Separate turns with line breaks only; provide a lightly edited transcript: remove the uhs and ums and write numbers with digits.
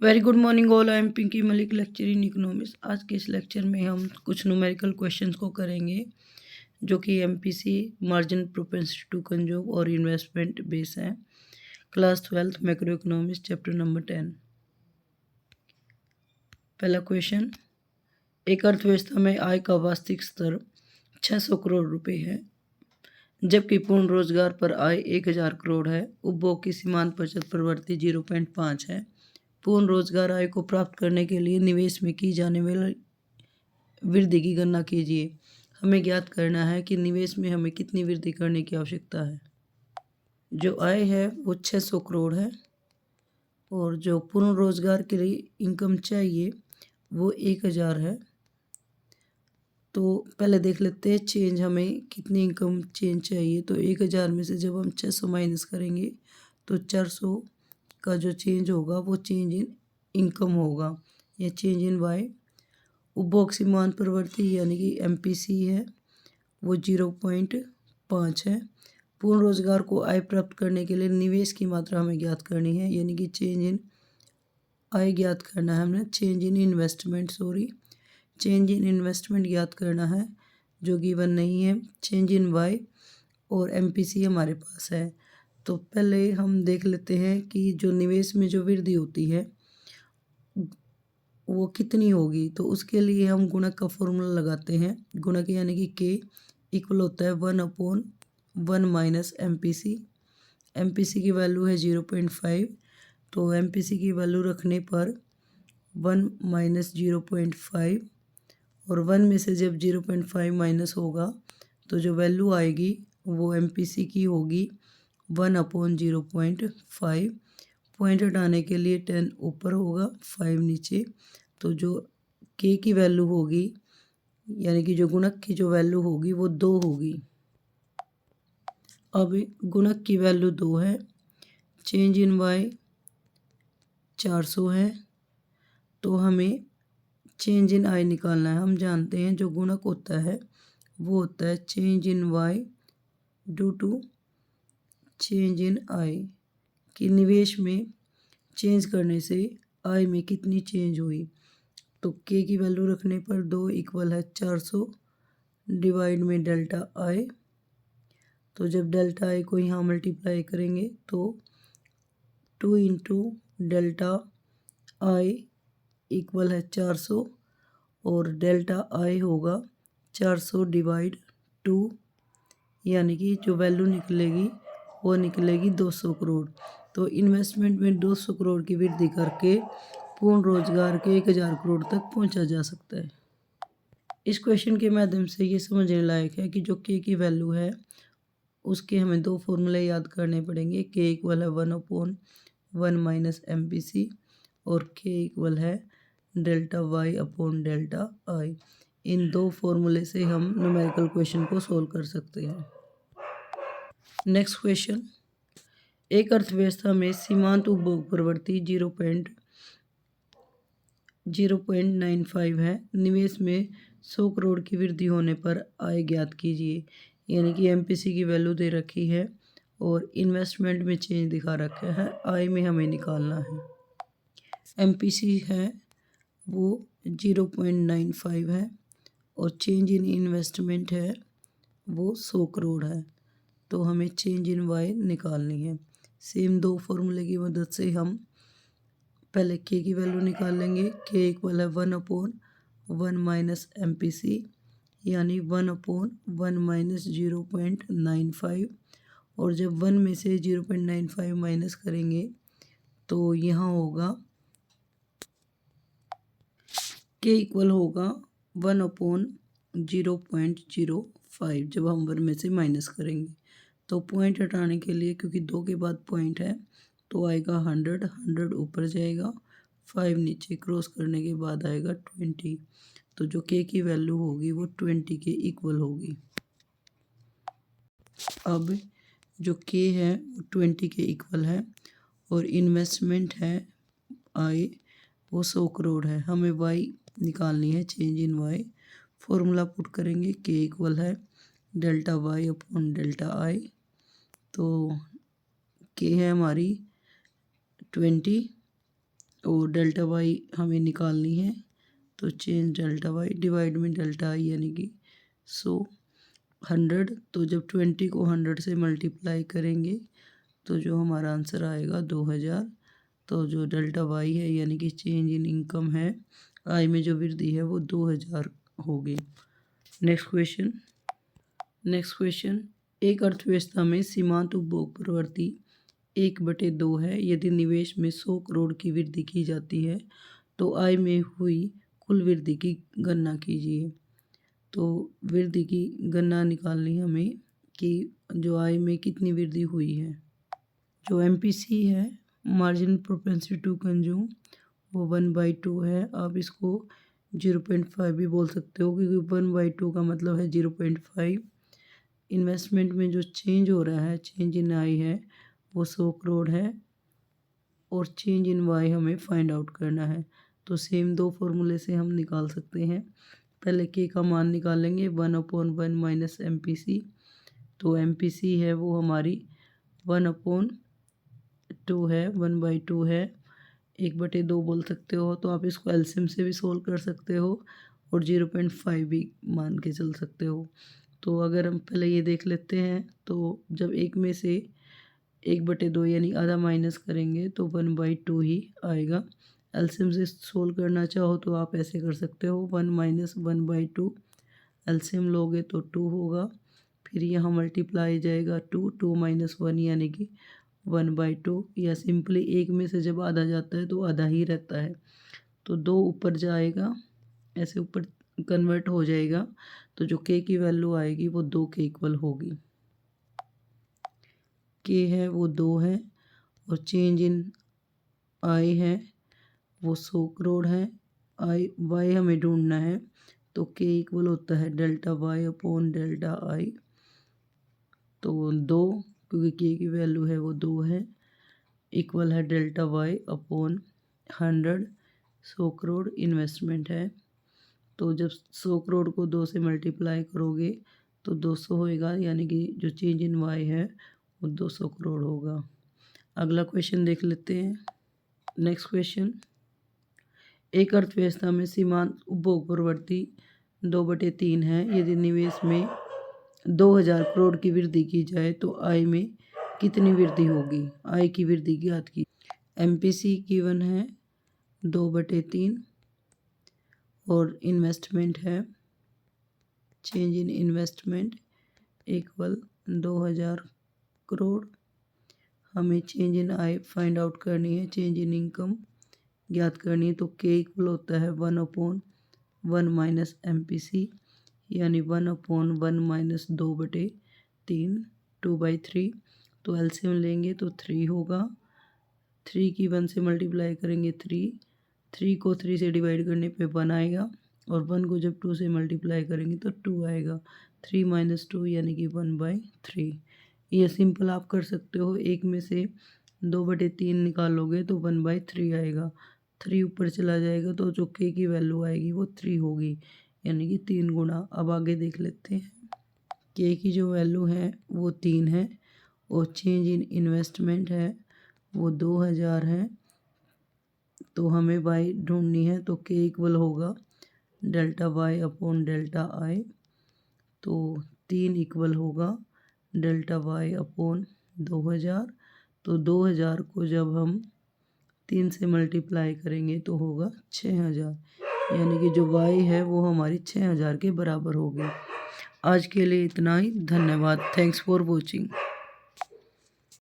Very good morning all. I am Pinky Malik, lecture in economics. आज के इस लेक्चर में हम कुछ न्यूमेरिकल क्वेश्चंस को करेंगे जो कि MPC, margin propensity to consume और इन्वेस्टमेंट बेस हैं। Class 12 macro economics, chapter number 10। पहला क्वेश्चन, एक अर्थव्यवस्था में आय का वास्तविक स्तर 600 करोड़ रुपए है, जबकि पूर्ण रोजगार पर आय 1000 करोड़ है। उपभोग की सीमांत बचत प्रवृत्ति 0.5 है। पूर्ण रोजगार आय को प्राप्त करने के लिए निवेश में की जाने वाली वृद्धि की गणना कीजिए। हमें ज्ञात करना है कि निवेश में हमें कितनी वृद्धि करने की आवश्यकता है। जो आय है वो 600 करोड़ है और जो पूर्ण रोजगार के लिए इनकम चाहिए वो 1000 है। तो पहले देख लेते हैं चेंज, हमें कितनी इनकम चेंज चाहिए। तो 1000 में से जब हम 600 माइनस करेंगे तो 400 का जो चेंज होगा वो चेंज इन इनकम होगा या चेंज इन वाई। उपभोग सीमांत प्रवृत्ति यानी कि एमपीसी है वो 0.5 है। पूर्ण रोजगार को आय प्राप्त करने के लिए निवेश की मात्रा हमें ज्ञात करनी है, यानी कि चेंज इन आय ज्ञात करना है हमने। चेंज इन इन्वेस्टमेंट ज्ञात करना है जो गिवन नहीं है। चेंज इन वाई और एमपीसी हमारे पास है। तो पहले हम देख लेते हैं कि जो निवेश में जो वृद्धि होती है वो कितनी होगी। तो उसके लिए हम गुणक का फॉर्मूला लगाते हैं। गुणक यानी कि के इक्वल होता है 1/1 माइनस एमपीसी। एमपीसी की वैल्यू है 0.5, तो एमपीसी की वैल्यू रखने पर 1 माइनस 0.5 और 1 में से जब 0.5 माइनस होगा तो जो वैल्यू आएगी वो एमपीसी की होगी 1/0.5। पॉइंट हटाने के लिए 10 ऊपर होगा, 5 नीचे। तो जो के की वैल्यू होगी यानी कि जो गुणक की जो वैल्यू होगी वो 2 होगी। अब गुणक की वैल्यू 2 है। चेंज इन वाई 400 है, तो हमें चेंज इन आई निकालना है। हम जानते हैं जो गुणक होता है वो होता है change in Y due to change in I, कि निवेश में चेंज करने से आय में कितनी चेंज हुई। तो के की वैल्यू रखने पर 2 इक्वल है 400 डिवाइड में डेल्टा आई। तो जब डेल्टा आई को यहाँ मल्टीप्लाई करेंगे तो 2 इंटू डेल्टा आई इक्वल है 400 और डेल्टा आई होगा 400 डिवाइड 2, यानी कि जो वैल्यू निकलेगी वो निकलेगी 200 करोड़। तो इन्वेस्टमेंट में 200 करोड़ की वृद्धि करके पूर्ण रोजगार के 1000 करोड़ तक पहुंचा जा सकता है। इस क्वेश्चन के माध्यम से ये समझने लायक है कि जो के की वैल्यू है उसके हमें 2 फॉर्मूले याद करने पड़ेंगे। के इक्वल है 1/1 माइनस एमपीसी और के इक्वल है delta Y upon delta I. इन 2 फॉर्मूले से हम न्यूमेरिकल क्वेश्चन को सोल्व कर सकते हैं। नेक्स्ट क्वेश्चन, एक अर्थव्यवस्था में सीमांत उपभोग प्रवृत्ति 0.95 है। निवेश में 100 करोड़ की वृद्धि होने पर आय ज्ञात कीजिए, यानी कि एमपीसी की वैल्यू दे रखी है और इन्वेस्टमेंट में चेंज दिखा रखा है, आय में हमें निकालना है। एमपीसी है वो 0.95 है और चेंज इन इन्वेस्टमेंट है वो 100 करोड़ है। तो हमें चेंज इन वाई निकालनी है। सेम 2 फॉर्मूले की मदद से हम पहले के की वैल्यू निकाल लेंगे। के इक्वल है 1/1 माइनस एमपीसी, यानी 1/1 माइनस 0.95। और जब 1 में से 0.95 माइनस करेंगे तो यहाँ होगा के इक्वल होगा 1/0.05। जब हम 1 में से माइनस करेंगे तो पॉइंट हटाने के लिए, क्योंकि 2 के बाद पॉइंट है, तो आएगा 100 ऊपर जाएगा, 5 नीचे क्रॉस करने के बाद आएगा 20। तो जो के की वैल्यू होगी वो 20 के इक्वल होगी। अब जो के है 20 के इक्वल है और इन्वेस्टमेंट है आय वो 100 करोड़ है। हमें वाई निकालनी है, change in Y. Formula put करेंगे, के इक्वल है delta Y upon delta I. तो के है हमारी 20 और डेल्टा वाई हमें निकालनी है। तो चेंज डेल्टा वाई डिवाइड में डेल्टा आई यानी कि 100। तो जब 20 को 100 से मल्टीप्लाई करेंगे तो जो हमारा आंसर आएगा 2000। तो जो डेल्टा वाई है यानी कि चेंज इन इनकम है, आय में जो वृद्धि है वो 2000 होगी। नेक्स्ट क्वेश्चन, एक अर्थव्यवस्था में सीमांत उपभोग प्रवृत्ति 1/2 है। यदि निवेश में 100 करोड़ की वृद्धि की जाती है तो आय में हुई कुल वृद्धि की गणना कीजिए। तो वृद्धि की गणना निकालनी हमें कि जो आय में कितनी वृद्धि हुई है। जो MPC है, मार्जिन प्रोपेंसिटी टू कंज्यूम, वो 1/2 है। आप इसको 0.5 भी बोल सकते हो क्योंकि 1/2 का मतलब है 0.5। इन्वेस्टमेंट में जो चेंज हो रहा है, चेंज इन आई है वो 100 करोड़ है और चेंज इन वाई हमें फाइंड आउट करना है। तो सेम दो फॉर्मूले से हम निकाल सकते हैं। पहले के का मान निकालेंगे 1/1 माइनस MPC। तो MPC है वो हमारी 1/2 है, 1/2 है, 1/2 बोल सकते हो। तो आप इसको एलसीएम से भी सोल्व कर सकते हो और 0.5 भी मान के चल सकते हो। तो अगर हम पहले ये देख लेते हैं तो जब एक में से 1/2 यानी आधा माइनस करेंगे तो 1/2 ही आएगा। एलसीएम से सोल्व करना चाहो तो आप ऐसे कर सकते हो 1 माइनस 1/2, एलसीएम लोगे तो 2 होगा, फिर यहाँ मल्टीप्लाई जाएगा 2 माइनस 1 यानी कि 1/2, या सिंपली एक में से जब आधा जाता है तो आधा ही रहता है। तो 2 ऊपर जाएगा, ऐसे ऊपर कन्वर्ट हो जाएगा। तो जो के की वैल्यू आएगी वो 2 के इक्वल होगी। के है वो 2 है और चेंज इन आई है वो 100 करोड़ है। आई वाई हमें ढूंढना है तो के इक्वल होता है delta Y upon delta I. तो 2, क्योंकि के की वैल्यू है वो 2 है, इक्वल है delta Y upon 100। 100 crore investment है। तो जब 100 करोड़ को 2 से मल्टीप्लाई करोगे तो 200 होएगा, यानी कि जो चेंज इन वाई है वो 200 करोड़ होगा। अगला क्वेश्चन देख लेते हैं। नेक्स्ट क्वेश्चन, एक अर्थव्यवस्था में सीमांत उपभोग प्रवृत्ति 2/3 है। यदि निवेश में 2000 करोड़ की वृद्धि की जाए तो आय में कितनी वृद्धि होगी। आय की वृद्धि ज्ञात की। MPC गिवन है 2/3 और इन्वेस्टमेंट है, change in investment equal 2000 crore. हमें चेंज इन आय फाइंड आउट करनी है, चेंज इन इनकम ज्ञात करनी है। तो के इक्वल होता है 1/1 माइनस MPC यानी 1/1 माइनस 2/3, 2/3। तो एलसीएम लेंगे तो 3 होगा, 3 की 1 से मल्टीप्लाई करेंगे 3 को 3 से डिवाइड करने पे 1 आएगा और 1 को जब 2 से मल्टीप्लाई करेंगे तो 2 आएगा। 3 माइनस 2 यानी कि 1/3। ये सिंपल आप कर सकते हो, एक में से 2/3 निकालोगे तो 1/3 आएगा, 3 ऊपर चला जाएगा तो जो के की वैल्यू आएगी वो 3 होगी, यानी कि 3 गुना। अब आगे देख लेते हैं। के की जो वैल्यू है वो 3 है और चेंज इन इन्वेस्टमेंट है वो 2000 है। तो हमें वाई ढूंढनी है तो के इक्वल होगा delta Y upon delta I. तो 3 इक्वल होगा डेल्टा वाई अपॉन 2000। तो 2000 को जब हम 3 से मल्टीप्लाई करेंगे तो होगा 6000, यानी कि जो वाई है वो हमारी 6000 के बराबर होगी। आज के लिए इतना ही, धन्यवाद। Thanks for watching.